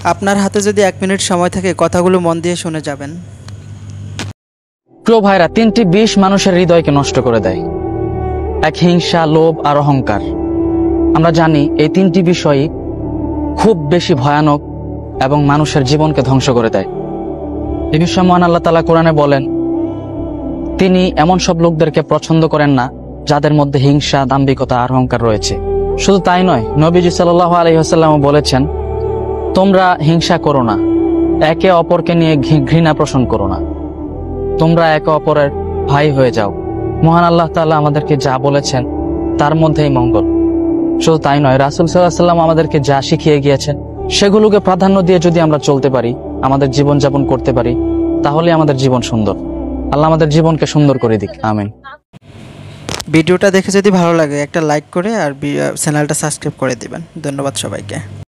আপনার হাতে যদি 1 মিনিট সময় থাকে কথাগুলো মন দিয়ে শুনে যাবেন। প্রিয় ভাইরা, 3টি বিষ মানুষের হৃদয়কে নষ্ট করে দেয়। এক, হিংসা, লোভ আর অহংকার। আমরা জানি এই 3টি বিষয়ই খুব বেশি ভয়ানক এবং মানুষের জীবনকে ধ্বংস করে দেয়। এই বিষয়ে মহান আল্লাহ তাআলা কোরআনে বলেন, তিনি এমন সব লোকদেরকে পছন্দ করেন না যাদের মধ্যে হিংসা, দাম্ভিকতা আর অহংকার রয়েছে। শুধু তাই নয়, নবীজি সাল্লাল্লাহু আলাইহি ওয়াসাল্লাম বলেছেন, তোমরা হিংসা করো না, একে অপরকে নিয়ে ঘৃণা পোষণ করো না, তোমরা একে অপরের ভাই হয়ে যাও। মহান আল্লাহ তাআলা আমাদেরকে যা বলেছেন তার মধ্যেই মঙ্গল। শুধু তাই নয়, রাসূল সাল্লাল্লাহু আলাইহি ওয়াসাল্লাম আমাদেরকে যা শিখিয়ে গিয়েছেন সেগুলোকে প্রাধান্য দিয়ে যদি আমরা চলতে পারি, আমাদের জীবন যাপন করতে পারি, তাহলে আমাদের জীবন সুন্দর। আল্লাহ আমাদের জীবনকে সুন্দর করে দিক, আমিন। ভিডিওটা দেখে যদি ভালো লাগে একটা লাইক করে আর চ্যানেলটা সাবস্ক্রাইব করে দিবেন। ধন্যবাদ সবাইকে।